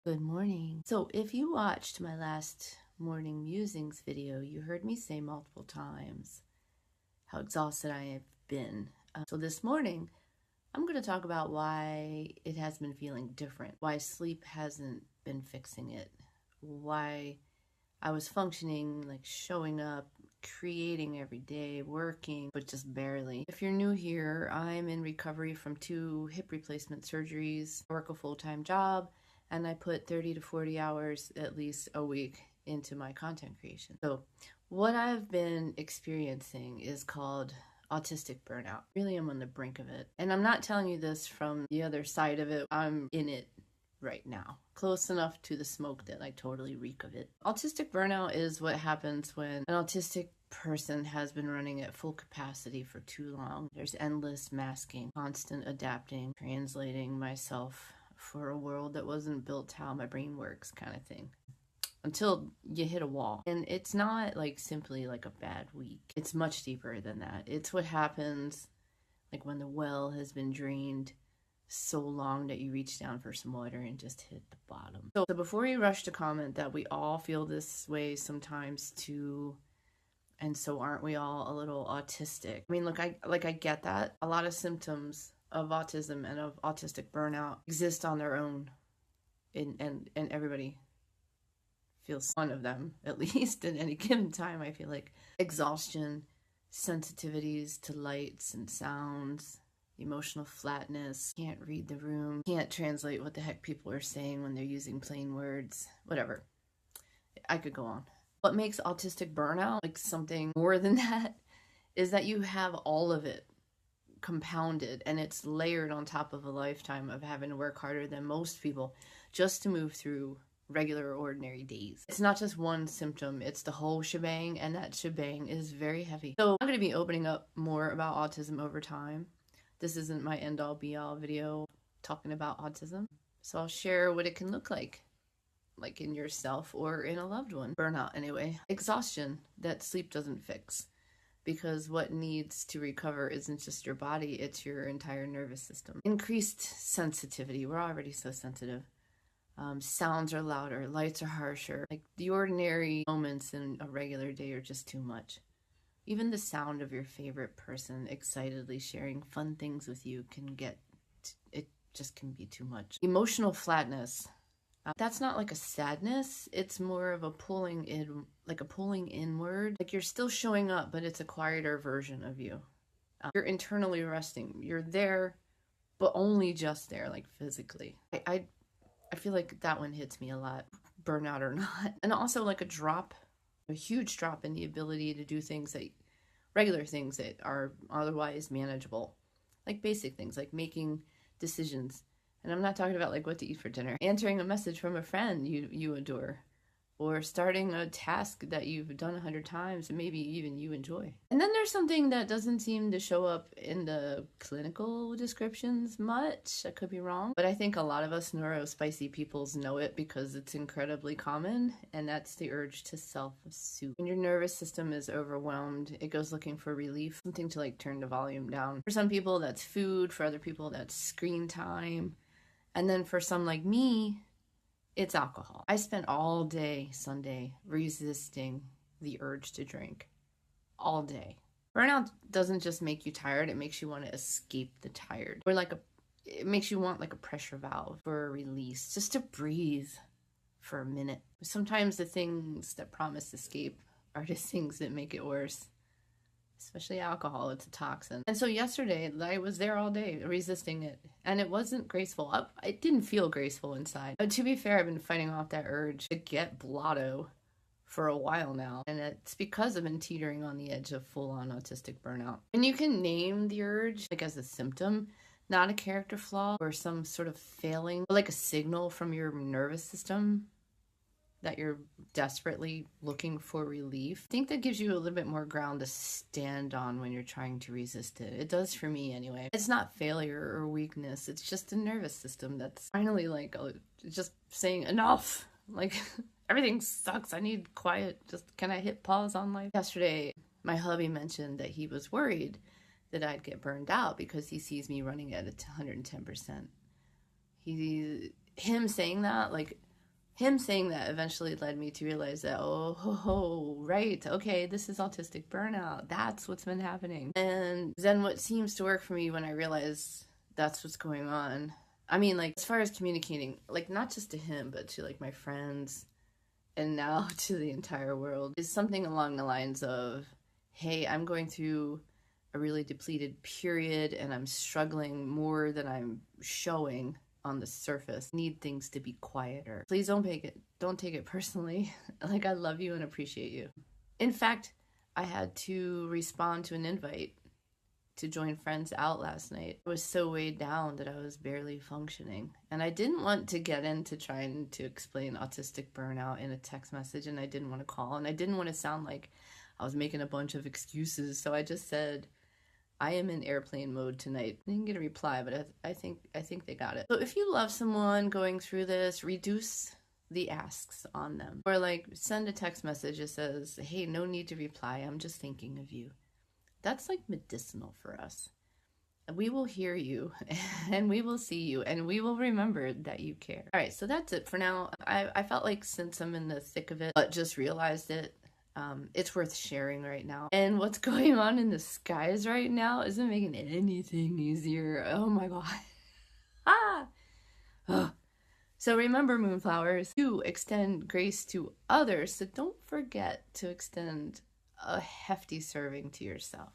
Good morning. So if you watched my last morning musings video, you heard me say multiple times how exhausted I have been. So this morning, I'm going to talk about why it has been feeling different, why sleep hasn't been fixing it, why I was functioning, like showing up, creating every day, working, but just barely. If you're new here, I'm in recovery from 2 hip replacement surgeries, I work a full-time job, and I put 30 to 40 hours at least a week into my content creation. So what I've been experiencing is called autistic burnout. Really, I'm on the brink of it. And I'm not telling you this from the other side of it. I'm in it right now, close enough to the smoke that I totally reek of it. Autistic burnout is what happens when an autistic person has been running at full capacity for too long. There's endless masking, constant adapting, translating myself for a world that wasn't built how my brain works, kind of thing, until you hit a wall. And it's not like simply like a bad week. It's much deeper than that. It's what happens like when the well has been drained so long that you reach down for some water and just hit the bottom. So before you rush to comment that we all feel this way sometimes too, and so aren't we all a little autistic? I mean, look, I get that. A lot of symptoms of autism and of autistic burnout exist on their own, and everybody feels one of them, at least at any given time. I feel like exhaustion, sensitivities to lights and sounds, emotional flatness, can't read the room, can't translate what the heck people are saying when they're using plain words, whatever. I could go on. What makes autistic burnout like something more than that is that you have all of it compounded, and it's layered on top of a lifetime of having to work harder than most people just to move through regular ordinary days. It's not just one symptom, it's the whole shebang, and that shebang is very heavy. So I'm going to be opening up more about autism over time. This isn't my end-all be-all video talking about autism, so I'll share what it can look like in yourself or in a loved one. Burnout anyway. Exhaustion that sleep doesn't fix, because what needs to recover isn't just your body, it's your entire nervous system. Increased sensitivity. We're already so sensitive. Sounds are louder, lights are harsher. Like the ordinary moments in a regular day are just too much. Even the sound of your favorite person excitedly sharing fun things with you it just can be too much. Emotional flatness. That's not like a sadness, it's more of a pulling in, like a pulling inward. Like you're still showing up, but it's a quieter version of you. You're internally resting. You're there, but only just there, like physically. I feel like that one hits me a lot, burnout or not. And also like a huge drop in the ability to do regular things that are otherwise manageable. Like basic things, like making decisions. And I'm not talking about like what to eat for dinner. Answering a message from a friend you adore. Or starting a task that you've done 100 times and maybe even you enjoy. And then there's something that doesn't seem to show up in the clinical descriptions much. I could be wrong. But I think a lot of us neurospicy peoples know it because it's incredibly common, and that's the urge to self-soothe. When your nervous system is overwhelmed, it goes looking for relief, something to like turn the volume down. For some people, that's food. For other people, that's screen time. And then for some like me, it's alcohol. I spent all day Sunday resisting the urge to drink. All day. Burnout doesn't just make you tired, it makes you want to escape the tired. Or it makes you want like a pressure valve for a release, just to breathe for a minute. Sometimes the things that promise escape are the things that make it worse. Especially alcohol, it's a toxin. And so yesterday, I was there all day resisting it. And it wasn't graceful. It didn't feel graceful inside. But to be fair, I've been fighting off that urge to get blotto for a while now. And it's because I've been teetering on the edge of full-on autistic burnout. And you can name the urge like as a symptom, not a character flaw or some sort of failing, but like a signal from your nervous system that you're desperately looking for relief. I think that gives you a little bit more ground to stand on when you're trying to resist it. It does for me anyway. It's not failure or weakness. It's just a nervous system that's finally like just saying enough. Like everything sucks. I need quiet. Just can I hit pause on life? Yesterday, my hubby mentioned that he was worried that I'd get burned out because he sees me running at 110%. Him saying that, like, him saying that eventually led me to realize that, oh, right, okay, this is autistic burnout. That's what's been happening. And then what seems to work for me when I realize that's what's going on, I mean, like, as far as communicating, like, not just to him, but to, like, my friends, and now to the entire world, is something along the lines of, hey, I'm going through a really depleted period, and I'm struggling more than I'm showing on the surface. Need things to be quieter. Please don't take it personally. Like, I love you and appreciate you. In fact, I had to respond to an invite to join friends out last night. I was so weighed down that I was barely functioning. And I didn't want to get into trying to explain autistic burnout in a text message, and I didn't want to call, and I didn't want to sound like I was making a bunch of excuses. So I just said, I am in airplane mode tonight. I didn't get a reply, but I think they got it. So if you love someone going through this, reduce the asks on them. Or like send a text message that says, hey, no need to reply. I'm just thinking of you. That's like medicinal for us. We will hear you and we will see you and we will remember that you care. All right, so that's it for now. I felt like since I'm in the thick of it, but just realized it, it's worth sharing right now. And what's going on in the skies right now isn't making anything easier. Oh my god. Ah! Ugh. So remember, moonflowers, you extend grace to others, so don't forget to extend a hefty serving to yourself.